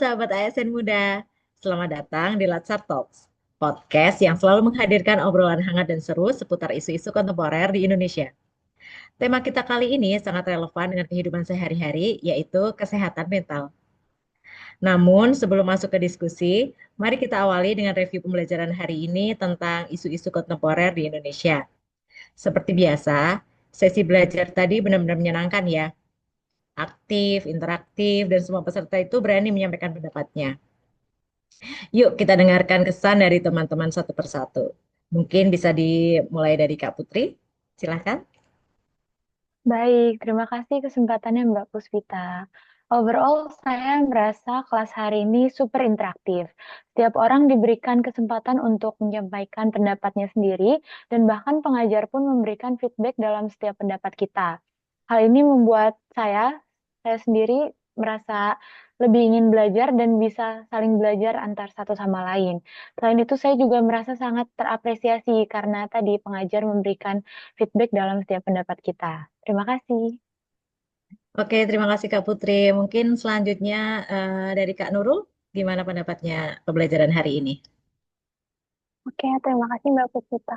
sahabat ASN Muda, selamat datang di Latsar Talks, podcast yang selalu menghadirkan obrolan hangat dan seru seputar isu-isu kontemporer di Indonesia. Tema kita kali ini sangat relevan dengan kehidupan sehari-hari, yaitu kesehatan mental. Namun, sebelum masuk ke diskusi, mari kita awali dengan review pembelajaran hari ini tentang isu-isu kontemporer di Indonesia. Seperti biasa, sesi belajar tadi benar-benar menyenangkan ya, aktif, interaktif, dan semua peserta itu berani menyampaikan pendapatnya. Yuk kita dengarkan kesan dari teman-teman satu persatu. Mungkin bisa dimulai dari Kak Putri. Silahkan. Baik, terima kasih kesempatannya Mbak Puspita. Overall, saya merasa kelas hari ini super interaktif. Setiap orang diberikan kesempatan untuk menyampaikan pendapatnya sendiri, dan bahkan pengajar pun memberikan feedback dalam setiap pendapat kita. Hal ini membuat saya sendiri merasa lebih ingin belajar dan bisa saling belajar antar satu sama lain. Selain itu, saya juga merasa sangat terapresiasi karena tadi pengajar memberikan feedback dalam setiap pendapat kita. Terima kasih. Oke, terima kasih Kak Putri. Mungkin selanjutnya dari Kak Nurul, gimana pendapatnya pembelajaran hari ini? Oke, terima kasih Mbak Puspita.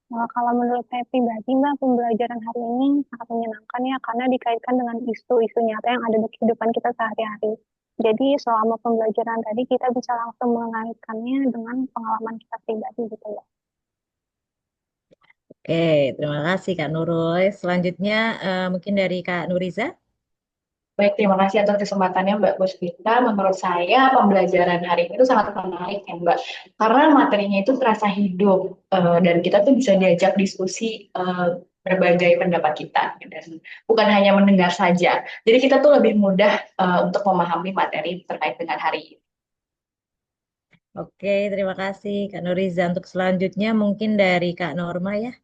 Kalau menurut saya pribadi, Mbak, pembelajaran hari ini sangat menyenangkan ya, karena dikaitkan dengan isu-isu nyata yang ada di kehidupan kita sehari-hari. Jadi selama pembelajaran tadi kita bisa langsung mengaitkannya dengan pengalaman kita pribadi gitu ya. Oke, terima kasih Kak Nurul. Selanjutnya mungkin dari Kak Nuriza. Baik, terima kasih atas kesempatannya Mbak Puspita. Menurut saya pembelajaran hari ini itu sangat menarik ya Mbak. Karena materinya itu terasa hidup dan kita tuh bisa diajak diskusi berbagai pendapat kita dan bukan hanya mendengar saja. Jadi kita tuh lebih mudah untuk memahami materi terkait dengan hari ini. Oke, terima kasih Kak Nuriza. Untuk selanjutnya mungkin dari Kak Norma ya.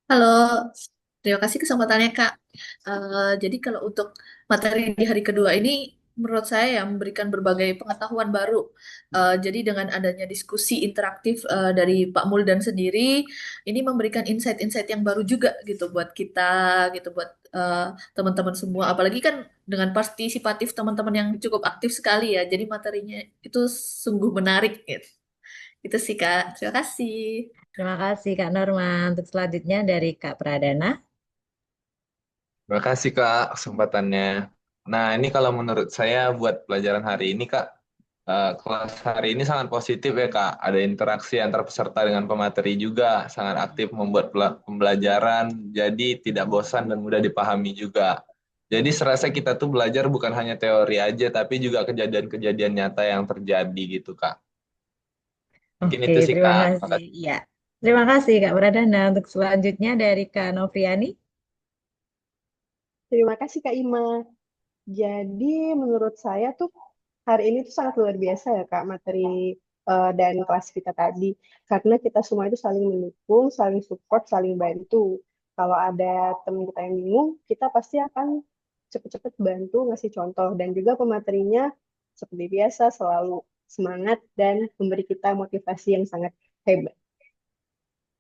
Halo, terima kasih kesempatannya Kak. Jadi kalau untuk materi di hari kedua ini, menurut saya ya memberikan berbagai pengetahuan baru. Jadi dengan adanya diskusi interaktif dari Pak Muldan sendiri, ini memberikan insight-insight yang baru juga gitu buat kita, gitu buat teman-teman semua. Apalagi kan dengan partisipatif teman-teman yang cukup aktif sekali ya. Jadi materinya itu sungguh menarik gitu. Itu sih Kak. Terima kasih. Terima kasih Kak Norma. Untuk selanjutnya dari Kak Pradana. Terima kasih Kak kesempatannya. Nah ini kalau menurut saya buat pelajaran hari ini Kak, kelas hari ini sangat positif ya Kak. Ada interaksi antar peserta dengan pemateri juga, sangat aktif membuat pembelajaran, jadi tidak bosan dan mudah dipahami juga. Jadi serasa kita tuh belajar bukan hanya teori aja, tapi juga kejadian-kejadian nyata yang terjadi gitu Kak. Mungkin Oke, itu sih terima Kak. kasih. Makasih. Ya, terima kasih Kak Pradana. Untuk selanjutnya dari Kak Novriani. Terima kasih Kak Ima. Jadi menurut saya tuh hari ini tuh sangat luar biasa ya Kak materi dan kelas kita tadi. Karena kita semua itu saling mendukung, saling support, saling bantu. Kalau ada teman kita yang bingung, kita pasti akan cepet-cepet bantu ngasih contoh. Dan juga pematerinya seperti biasa selalu semangat dan memberi kita motivasi yang sangat hebat.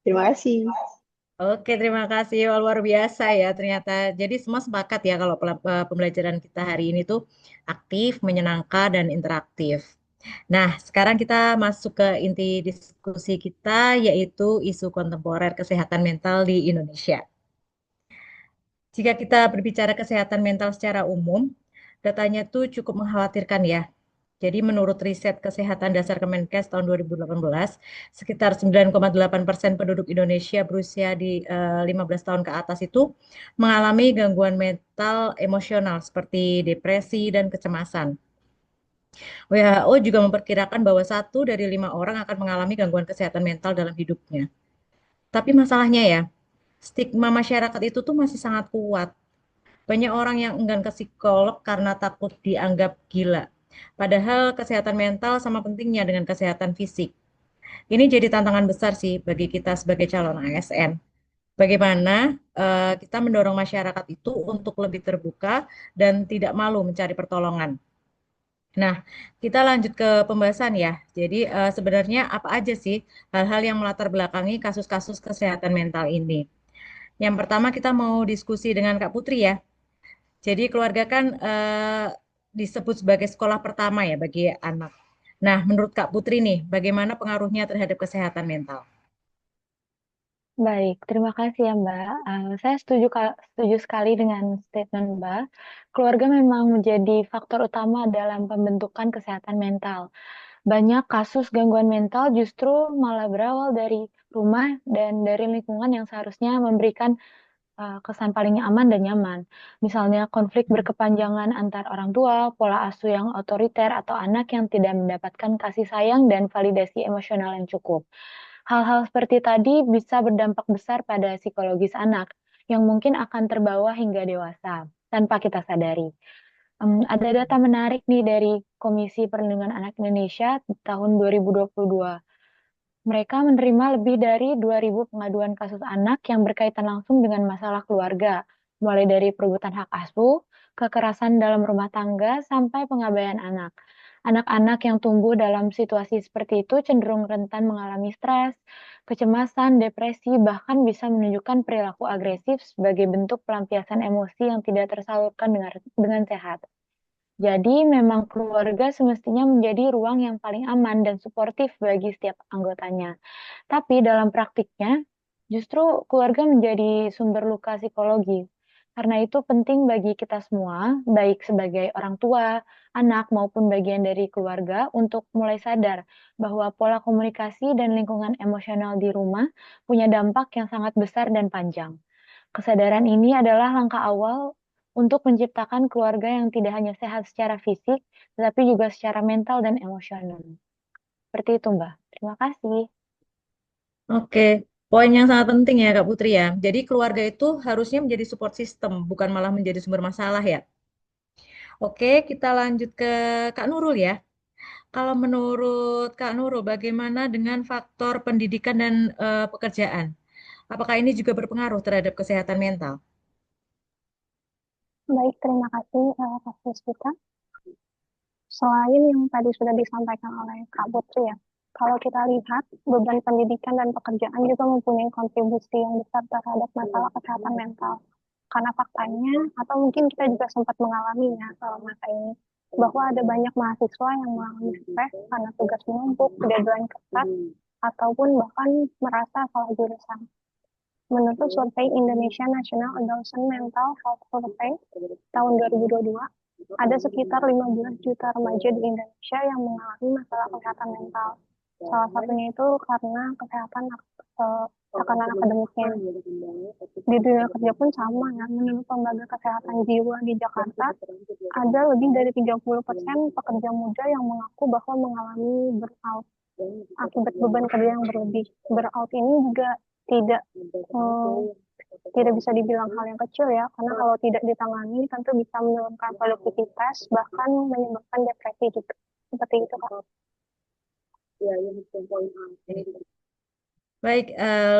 Terima kasih. Oke, terima kasih. Wah, luar biasa ya ternyata. Jadi semua sepakat ya kalau pembelajaran kita hari ini tuh aktif, menyenangkan, dan interaktif. Nah, sekarang kita masuk ke inti diskusi kita yaitu isu kontemporer kesehatan mental di Indonesia. Jika kita berbicara kesehatan mental secara umum, datanya tuh cukup mengkhawatirkan ya. Jadi menurut riset kesehatan dasar Kemenkes tahun 2018, sekitar 9,8% penduduk Indonesia berusia di 15 tahun ke atas itu mengalami gangguan mental emosional seperti depresi dan kecemasan. WHO juga memperkirakan bahwa 1 dari 5 orang akan mengalami gangguan kesehatan mental dalam hidupnya. Tapi masalahnya ya, stigma masyarakat itu tuh masih sangat kuat. Banyak orang yang enggan ke psikolog karena takut dianggap gila. Padahal kesehatan mental sama pentingnya dengan kesehatan fisik. Ini jadi tantangan besar sih bagi kita sebagai calon ASN. Bagaimana kita mendorong masyarakat itu untuk lebih terbuka dan tidak malu mencari pertolongan. Nah, kita lanjut ke pembahasan ya. Jadi sebenarnya apa aja sih hal-hal yang melatar belakangi kasus-kasus kesehatan mental ini? Yang pertama kita mau diskusi dengan Kak Putri ya. Jadi keluarga kan disebut sebagai sekolah pertama ya bagi anak. Nah, menurut Kak Putri nih, bagaimana pengaruhnya terhadap kesehatan mental? Baik, terima kasih ya Mbak. Saya setuju sekali dengan statement Mbak. Keluarga memang menjadi faktor utama dalam pembentukan kesehatan mental. Banyak kasus gangguan mental justru malah berawal dari rumah dan dari lingkungan yang seharusnya memberikan kesan paling aman dan nyaman. Misalnya konflik berkepanjangan antar orang tua, pola asuh yang otoriter, atau anak yang tidak mendapatkan kasih sayang dan validasi emosional yang cukup. Hal-hal seperti tadi bisa berdampak besar pada psikologis anak, yang mungkin akan terbawa hingga dewasa tanpa kita sadari. Ada data menarik nih dari Komisi Perlindungan Anak Indonesia di tahun 2022. Mereka menerima lebih dari 2.000 pengaduan kasus anak yang berkaitan langsung dengan masalah keluarga, mulai dari perebutan hak asuh, kekerasan dalam rumah tangga, sampai pengabaian anak. Anak-anak yang tumbuh dalam situasi seperti itu cenderung rentan mengalami stres, kecemasan, depresi, bahkan bisa menunjukkan perilaku agresif sebagai bentuk pelampiasan emosi yang tidak tersalurkan dengan sehat. Jadi memang keluarga semestinya menjadi ruang yang paling aman dan suportif bagi setiap anggotanya. Tapi dalam praktiknya, justru keluarga menjadi sumber luka psikologis. Karena itu penting bagi kita semua, baik sebagai orang tua, anak, maupun bagian dari keluarga, untuk mulai sadar bahwa pola komunikasi dan lingkungan emosional di rumah punya dampak yang sangat besar dan panjang. Kesadaran ini adalah langkah awal untuk menciptakan keluarga yang tidak hanya sehat secara fisik, tetapi juga secara mental dan emosional. Seperti itu, Mbak. Terima kasih. Oke, poin yang sangat penting ya Kak Putri ya. Jadi keluarga itu harusnya menjadi support system, bukan malah menjadi sumber masalah ya. Oke, kita lanjut ke Kak Nurul ya. Kalau menurut Kak Nurul, bagaimana dengan faktor pendidikan dan pekerjaan? Apakah ini juga berpengaruh terhadap kesehatan mental? Baik, terima kasih Kak Puspita. Selain yang tadi sudah disampaikan oleh Kak Putri ya, kalau kita lihat beban pendidikan dan pekerjaan juga mempunyai kontribusi yang besar terhadap masalah kesehatan mental. Karena faktanya, atau mungkin kita juga sempat mengalaminya masa ini, bahwa ada banyak mahasiswa yang mengalami stres karena tugas menumpuk, deadline ketat, ataupun bahkan merasa salah jurusan. Menurut survei Indonesia National Adolescent Mental Health Survey tahun 2022, ada sekitar 15 juta remaja di Indonesia yang mengalami masalah kesehatan mental. Salah satunya itu karena tekanan akademiknya. Di dunia kerja pun sama ya. Menurut Lembaga Kesehatan Jiwa di Jakarta, ada lebih dari 30% pekerja muda yang mengaku bahwa mengalami burnout akibat beban kerja yang berlebih. Burnout ini juga tidak tidak bisa dibilang hal yang kecil ya, karena kalau tidak ditangani tentu bisa menurunkan produktivitas, bahkan menyebabkan depresi juga. Seperti itu, Kak. Baik,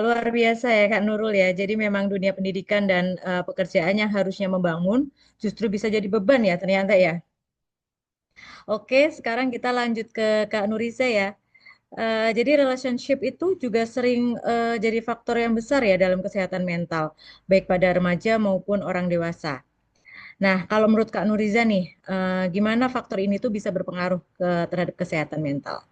luar biasa ya Kak Nurul ya. Jadi memang dunia pendidikan dan pekerjaan yang harusnya membangun justru bisa jadi beban ya ternyata ya. Oke, sekarang kita lanjut ke Kak Nuriza ya. Jadi relationship itu juga sering jadi faktor yang besar ya dalam kesehatan mental, baik pada remaja maupun orang dewasa. Nah, kalau menurut Kak Nuriza nih, gimana faktor ini tuh bisa berpengaruh terhadap kesehatan mental?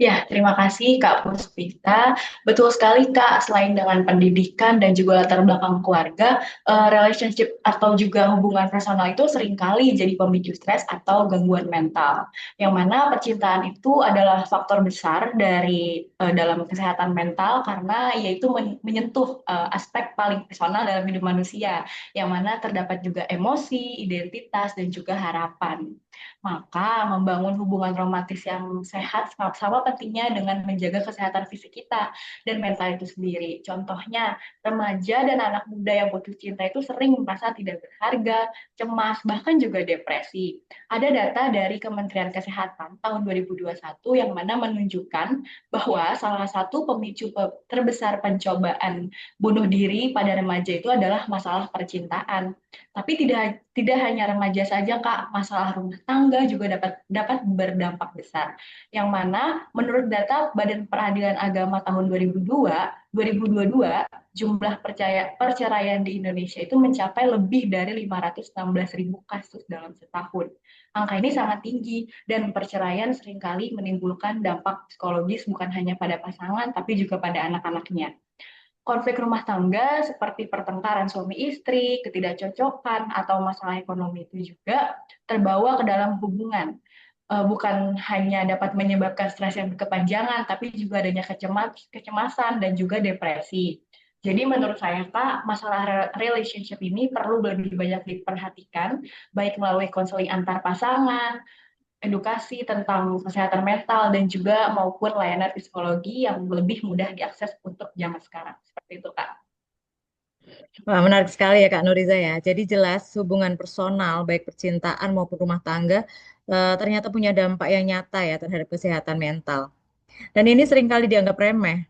Ya, terima kasih Kak Puspita. Betul sekali Kak, selain dengan pendidikan dan juga latar belakang keluarga, relationship atau juga hubungan personal itu seringkali jadi pemicu stres atau gangguan mental. Yang mana percintaan itu adalah faktor besar dari dalam kesehatan mental karena yaitu menyentuh aspek paling personal dalam hidup manusia, yang mana terdapat juga emosi, identitas, dan juga harapan. Maka membangun hubungan romantis yang sehat sama pentingnya dengan menjaga kesehatan fisik kita dan mental itu sendiri. Contohnya, remaja dan anak muda yang putus cinta itu sering merasa tidak berharga, cemas, bahkan juga depresi. Ada data dari Kementerian Kesehatan tahun 2021 yang mana menunjukkan bahwa salah satu pemicu terbesar pencobaan bunuh diri pada remaja itu adalah masalah percintaan. Tapi tidak hanya remaja saja, Kak, masalah rumah tangga juga dapat berdampak besar. Yang mana menurut data Badan Peradilan Agama tahun 2022, jumlah perceraian di Indonesia itu mencapai lebih dari 516.000 kasus dalam setahun. Angka ini sangat tinggi dan perceraian seringkali menimbulkan dampak psikologis bukan hanya pada pasangan tapi juga pada anak-anaknya. Konflik rumah tangga seperti pertengkaran suami istri, ketidakcocokan, atau masalah ekonomi itu juga terbawa ke dalam hubungan. Bukan hanya dapat menyebabkan stres yang berkepanjangan, tapi juga adanya kecemasan dan juga depresi. Jadi menurut saya, Kak, masalah relationship ini perlu lebih banyak diperhatikan, baik melalui konseling antar pasangan, edukasi tentang kesehatan mental dan juga maupun layanan psikologi yang lebih mudah diakses untuk zaman sekarang. Seperti itu, Kak. Wah, menarik sekali ya Kak Nuriza ya. Jadi jelas hubungan personal, baik percintaan maupun rumah tangga, ternyata punya dampak yang nyata ya terhadap kesehatan mental. Dan ini seringkali dianggap remeh.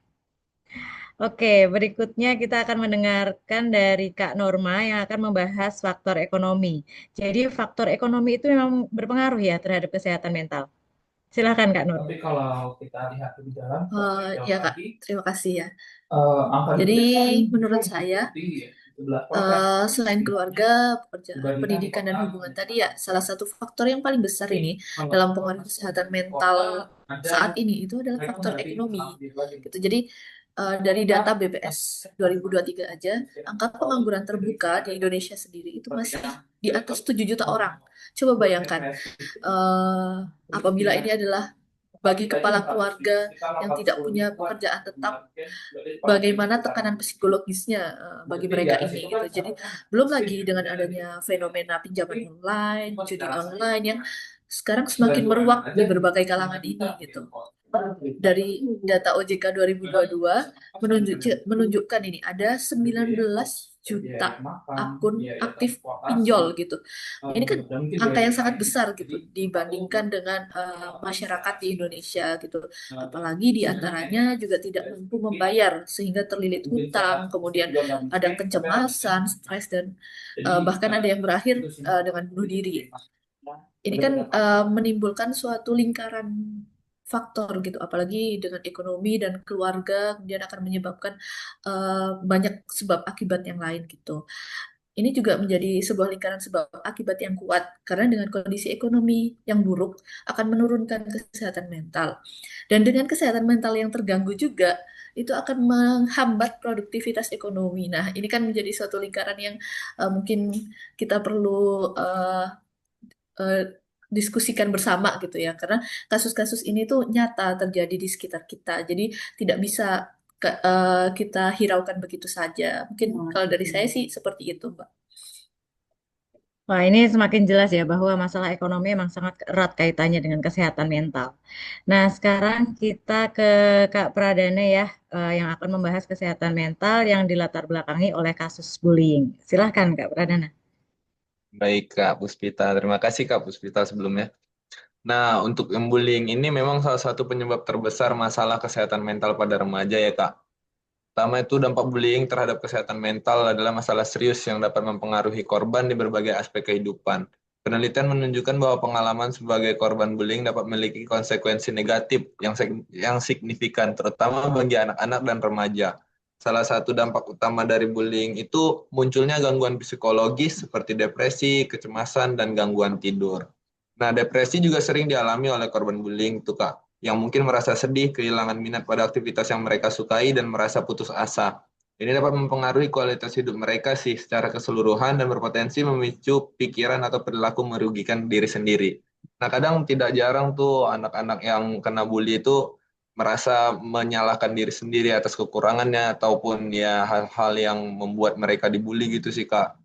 Oke, berikutnya kita akan mendengarkan dari Kak Norma yang akan membahas faktor ekonomi. Jadi faktor ekonomi itu memang berpengaruh ya terhadap kesehatan mental. Silakan Kak Nur. Tapi kalau kita lihat lebih dalam, Ya Kak, terima kasih ya. angka Jadi depresi menurut saya, tinggi ya, 11%. selain keluarga, pekerjaan, pendidikan dan hubungan tadi ya, salah satu faktor yang paling besar ini dalam pengaruh kesehatan mental saat ini itu adalah faktor ekonomi. Gitu. Jadi dari data BPS 2023 aja, angka pengangguran terbuka di Indonesia sendiri itu masih di atas 7 juta orang. Coba bayangkan, apabila ini adalah bagi kepala keluarga yang tidak punya pekerjaan tetap, bagaimana tekanan psikologisnya bagi mereka ini gitu. Jadi belum lagi dengan adanya fenomena pinjaman online, judi online yang sekarang semakin meruak di berbagai kalangan ini gitu. Dari data OJK 2022 menunjukkan ini ada 19 juta akun aktif pinjol gitu. Ini kan angka yang sangat besar gitu dibandingkan dengan masyarakat di Indonesia gitu. Apalagi di antaranya juga tidak mampu membayar sehingga terlilit hutang, kemudian ada kecemasan, stres dan bahkan ada yang berakhir dengan bunuh diri. Ini kan menimbulkan suatu lingkaran faktor gitu, apalagi dengan ekonomi dan keluarga, kemudian akan menyebabkan banyak sebab akibat yang lain gitu. Ini juga menjadi sebuah lingkaran sebab akibat yang kuat, karena dengan kondisi ekonomi yang buruk akan menurunkan kesehatan mental. Dan dengan kesehatan mental yang terganggu juga, itu akan menghambat produktivitas ekonomi. Nah, ini kan menjadi suatu lingkaran yang mungkin kita perlu eh, diskusikan bersama gitu ya, karena kasus-kasus ini tuh nyata terjadi di sekitar kita, jadi tidak bisa kita hiraukan begitu saja. Mungkin kalau dari saya sih seperti itu, Mbak. Wah, ini semakin jelas ya bahwa masalah ekonomi memang sangat erat kaitannya dengan kesehatan mental. Nah, sekarang kita ke Kak Pradana ya, yang akan membahas kesehatan mental yang dilatar belakangi oleh kasus bullying. Silahkan Kak Pradana. Baik Kak Puspita, terima kasih Kak Puspita sebelumnya. Nah, untuk yang bullying ini memang salah satu penyebab terbesar masalah kesehatan mental pada remaja ya Kak. Pertama itu dampak bullying terhadap kesehatan mental adalah masalah serius yang dapat mempengaruhi korban di berbagai aspek kehidupan. Penelitian menunjukkan bahwa pengalaman sebagai korban bullying dapat memiliki konsekuensi negatif yang signifikan, terutama bagi anak-anak dan remaja. Salah satu dampak utama dari bullying itu munculnya gangguan psikologis seperti depresi, kecemasan, dan gangguan tidur. Nah, depresi juga sering dialami oleh korban bullying tuh Kak, yang mungkin merasa sedih, kehilangan minat pada aktivitas yang mereka sukai, dan merasa putus asa. Ini dapat mempengaruhi kualitas hidup mereka sih secara keseluruhan dan berpotensi memicu pikiran atau perilaku merugikan diri sendiri. Nah, kadang tidak jarang tuh anak-anak yang kena bully itu merasa menyalahkan diri sendiri atas kekurangannya ataupun ya hal-hal yang membuat mereka dibully gitu sih Kak.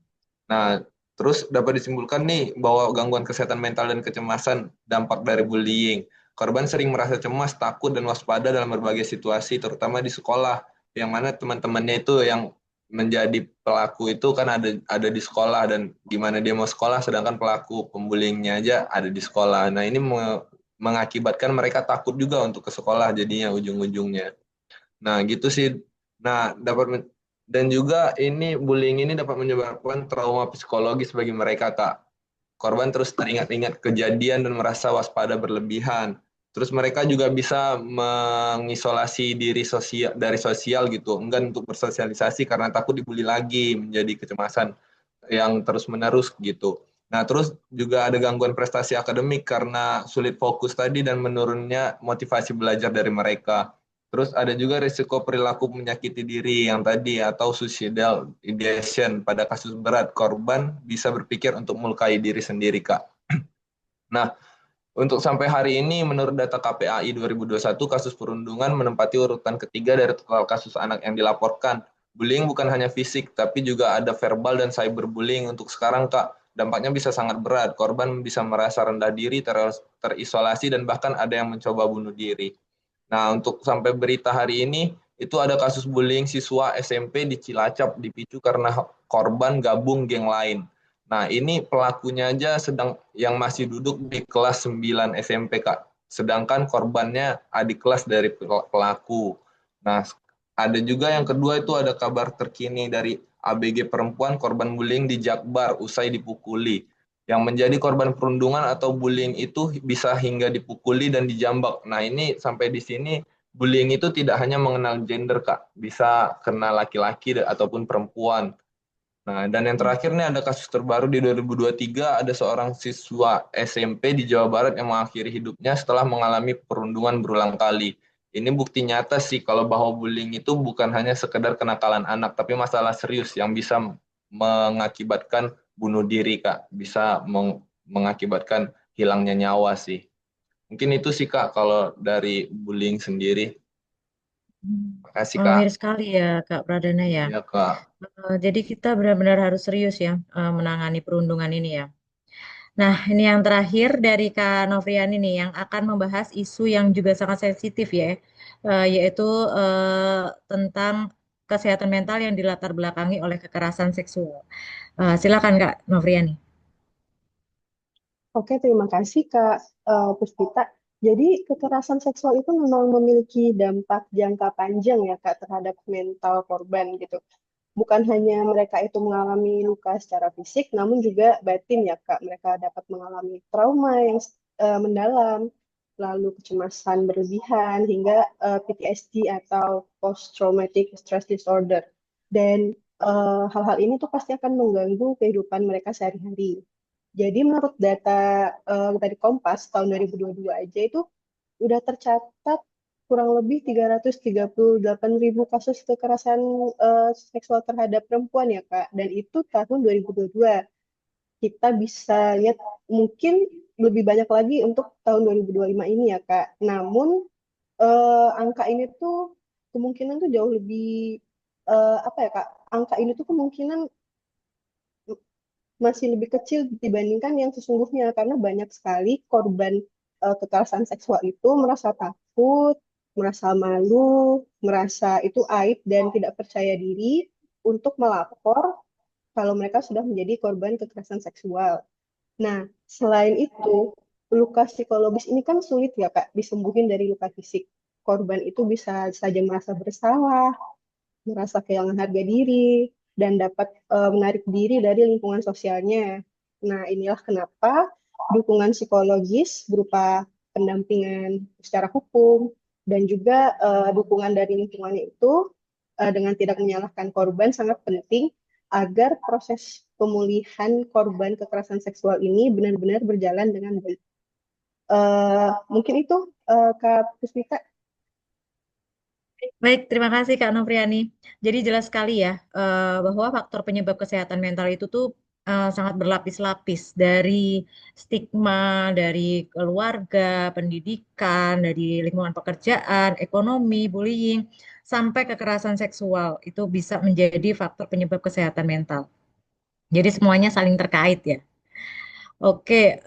Nah, terus dapat disimpulkan nih bahwa gangguan kesehatan mental dan kecemasan dampak dari bullying. Korban sering merasa cemas, takut, dan waspada dalam berbagai situasi, terutama di sekolah, yang mana teman-temannya itu yang menjadi pelaku itu kan ada di sekolah, dan gimana dia mau sekolah, sedangkan pelaku pembullyingnya aja ada di sekolah. Nah, ini mengakibatkan mereka takut juga untuk ke sekolah jadinya ujung-ujungnya. Nah, gitu sih. Nah, Dan juga ini bullying ini dapat menyebabkan trauma psikologis bagi mereka, Kak. Korban terus teringat-ingat kejadian dan merasa waspada berlebihan. Terus mereka juga bisa mengisolasi diri dari sosial gitu, enggan untuk bersosialisasi karena takut dibully lagi, menjadi kecemasan yang terus-menerus gitu. Nah, terus juga ada gangguan prestasi akademik karena sulit fokus tadi dan menurunnya motivasi belajar dari mereka. Terus ada juga risiko perilaku menyakiti diri yang tadi atau suicidal ideation. Pada kasus berat, korban bisa berpikir untuk melukai diri sendiri, Kak. Nah, untuk sampai hari ini, menurut data KPAI 2021, kasus perundungan menempati urutan ketiga dari total kasus anak yang dilaporkan. Bullying bukan hanya fisik, tapi juga ada verbal dan cyberbullying. Untuk sekarang, Kak, dampaknya bisa sangat berat. Korban bisa merasa rendah diri, terisolasi, dan bahkan ada yang mencoba bunuh diri. Nah, untuk sampai berita hari ini, itu ada kasus bullying siswa SMP di Cilacap dipicu karena korban gabung geng lain. Nah, ini pelakunya aja yang masih duduk di kelas 9 SMP, Kak. Sedangkan korbannya adik kelas dari pelaku. Nah, ada juga yang kedua itu ada kabar terkini dari ABG perempuan korban bullying di Jakbar usai dipukuli. Yang menjadi korban perundungan atau bullying itu bisa hingga dipukuli dan dijambak. Nah, ini sampai di sini bullying itu tidak hanya mengenal gender, Kak. Bisa kena laki-laki ataupun perempuan. Nah, dan yang terakhir nih ada kasus terbaru di 2023, ada seorang siswa SMP di Jawa Barat yang mengakhiri hidupnya setelah mengalami perundungan berulang kali. Ini bukti nyata sih kalau bahwa bullying itu bukan hanya sekedar kenakalan anak, tapi masalah serius yang bisa mengakibatkan bunuh diri, Kak. Bisa mengakibatkan hilangnya nyawa sih. Mungkin itu sih, Kak, kalau dari bullying sendiri. Makasih, Kak. Miris sekali ya Kak Pradana ya. Iya, Kak. Jadi kita benar-benar harus serius ya menangani perundungan ini ya. Nah, ini yang terakhir dari Kak Novriani nih yang akan membahas isu yang juga sangat sensitif ya, yaitu tentang kesehatan mental yang dilatar belakangi oleh kekerasan seksual. Silakan Kak Novriani. Oke, terima kasih Kak Puspita. Jadi kekerasan seksual itu memang memiliki dampak jangka panjang ya Kak terhadap mental korban gitu. Bukan hanya mereka itu mengalami luka secara fisik, namun juga batin ya Kak. Mereka dapat mengalami trauma yang mendalam, lalu kecemasan berlebihan, hingga PTSD atau Post Traumatic Stress Disorder. Dan hal-hal ini tuh pasti akan mengganggu kehidupan mereka sehari-hari. Jadi menurut data dari Kompas tahun 2022 aja itu udah tercatat kurang lebih 338.000 kasus kekerasan seksual terhadap perempuan ya Kak. Dan itu tahun 2022. Kita bisa lihat mungkin lebih banyak lagi untuk tahun 2025 ini ya Kak. Namun angka ini tuh kemungkinan tuh jauh lebih apa ya Kak? Angka ini tuh kemungkinan masih lebih kecil dibandingkan yang sesungguhnya karena banyak sekali korban kekerasan seksual itu merasa takut, merasa malu, merasa itu aib dan tidak percaya diri untuk melapor kalau mereka sudah menjadi korban kekerasan seksual. Nah, selain itu, luka psikologis ini kan sulit ya Kak disembuhin dari luka fisik. Korban itu bisa saja merasa bersalah, merasa kehilangan harga diri, dan dapat menarik diri dari lingkungan sosialnya. Nah, inilah kenapa dukungan psikologis berupa pendampingan secara hukum dan juga dukungan dari lingkungannya itu dengan tidak menyalahkan korban sangat penting agar proses pemulihan korban kekerasan seksual ini benar-benar berjalan dengan baik. Mungkin itu Kak Puspita. Baik, terima kasih Kak Novriani. Jadi jelas sekali ya bahwa faktor penyebab kesehatan mental itu tuh sangat berlapis-lapis dari stigma, dari keluarga, pendidikan, dari lingkungan pekerjaan, ekonomi, bullying, sampai kekerasan seksual itu bisa menjadi faktor penyebab kesehatan mental. Jadi semuanya saling terkait ya. Oke,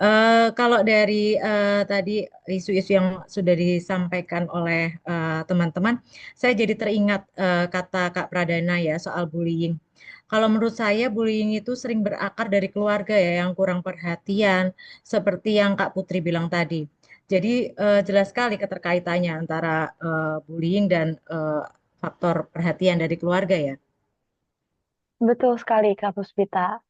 kalau dari tadi isu-isu yang sudah disampaikan oleh teman-teman, saya jadi teringat kata Kak Pradana ya soal bullying. Kalau menurut saya bullying itu sering berakar dari keluarga ya yang kurang perhatian, seperti yang Kak Putri bilang tadi. Jadi jelas sekali keterkaitannya antara bullying dan faktor perhatian dari keluarga ya. Betul sekali, Kak Puspita.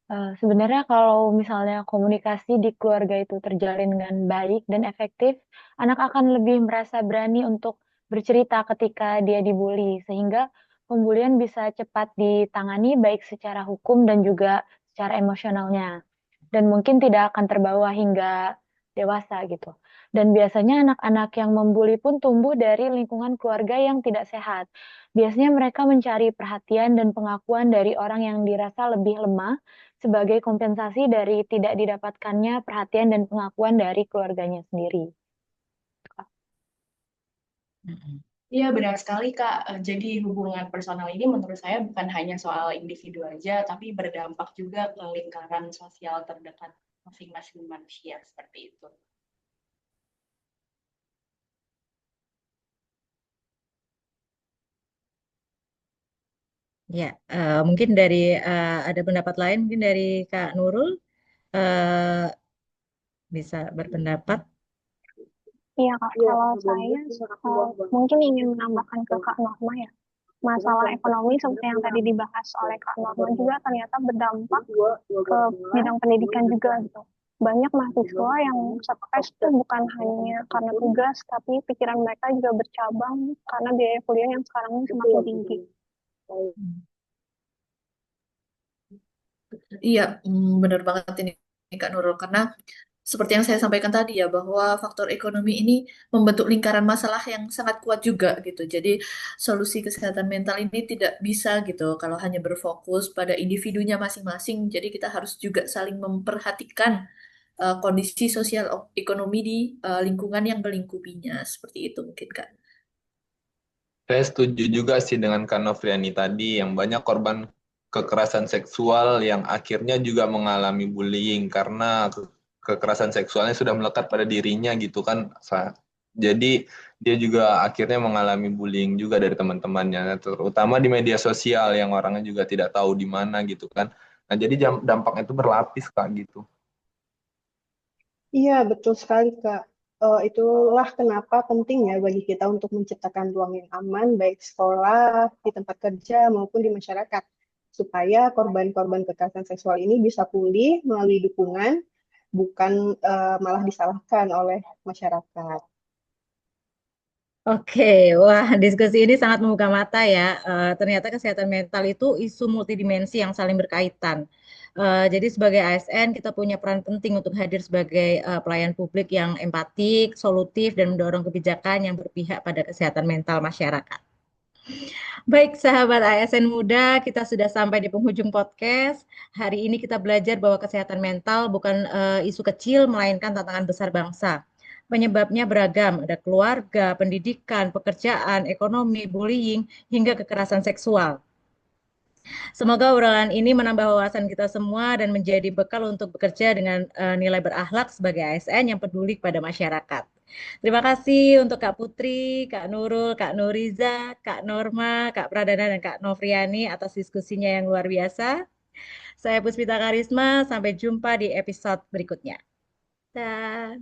Sebenarnya kalau misalnya komunikasi di keluarga itu terjalin dengan baik dan efektif, anak akan lebih merasa berani untuk bercerita ketika dia dibully, sehingga pembulian bisa cepat ditangani baik secara hukum dan juga secara emosionalnya. Dan mungkin tidak akan terbawa hingga dewasa gitu. Dan biasanya anak-anak yang membuli pun tumbuh dari lingkungan keluarga yang tidak sehat. Biasanya mereka mencari perhatian dan pengakuan dari orang yang dirasa lebih lemah sebagai kompensasi dari tidak didapatkannya perhatian dan pengakuan dari keluarganya sendiri. Mm-mm. Iya, benar sekali, Kak. Jadi hubungan personal ini menurut saya bukan hanya soal individu aja, tapi berdampak juga ke lingkaran sosial terdekat masing-masing manusia seperti itu. Ya, mungkin dari ada pendapat lain, mungkin dari Kak Nurul eh, bisa berpendapat. Iya Kak, kalau saya mungkin ingin menambahkan ke Kak Norma ya. Masalah ekonomi seperti yang tadi dibahas oleh Kak Norma juga ternyata berdampak ke bidang pendidikan juga gitu. Banyak mahasiswa yang stres itu bukan hanya karena tugas, tapi pikiran mereka juga bercabang karena biaya kuliah yang sekarang ini semakin tinggi. Iya, benar banget ini Kak Nurul. Karena seperti yang saya sampaikan tadi ya, bahwa faktor ekonomi ini membentuk lingkaran masalah yang sangat kuat juga gitu. Jadi solusi kesehatan mental ini tidak bisa gitu kalau hanya berfokus pada individunya masing-masing. Jadi kita harus juga saling memperhatikan kondisi sosial ekonomi di lingkungan yang melingkupinya. Seperti itu mungkin Kak. Saya setuju juga sih dengan Kak Novriani tadi, yang banyak korban kekerasan seksual yang akhirnya juga mengalami bullying karena kekerasan seksualnya sudah melekat pada dirinya gitu kan. Jadi dia juga akhirnya mengalami bullying juga dari teman-temannya, terutama di media sosial yang orangnya juga tidak tahu di mana gitu kan. Nah, jadi dampaknya itu berlapis Kak gitu. Iya, betul sekali, Kak. Itulah kenapa penting ya bagi kita untuk menciptakan ruang yang aman, baik sekolah, di tempat kerja, maupun di masyarakat, supaya korban-korban kekerasan seksual ini bisa pulih melalui dukungan, bukan malah disalahkan oleh masyarakat. Oke, wah diskusi ini sangat membuka mata ya. Ternyata kesehatan mental itu isu multidimensi yang saling berkaitan. Jadi sebagai ASN kita punya peran penting untuk hadir sebagai pelayan publik yang empatik, solutif, dan mendorong kebijakan yang berpihak pada kesehatan mental masyarakat. Baik, sahabat ASN muda, kita sudah sampai di penghujung podcast. Hari ini kita belajar bahwa kesehatan mental bukan isu kecil, melainkan tantangan besar bangsa. Penyebabnya beragam, ada keluarga, pendidikan, pekerjaan, ekonomi, bullying, hingga kekerasan seksual. Semoga obrolan ini menambah wawasan kita semua dan menjadi bekal untuk bekerja dengan nilai berakhlak sebagai ASN yang peduli pada masyarakat. Terima kasih untuk Kak Putri, Kak Nurul, Kak Nuriza, Kak Norma, Kak Pradana, dan Kak Novriani atas diskusinya yang luar biasa. Saya Puspita Karisma, sampai jumpa di episode berikutnya. Dah.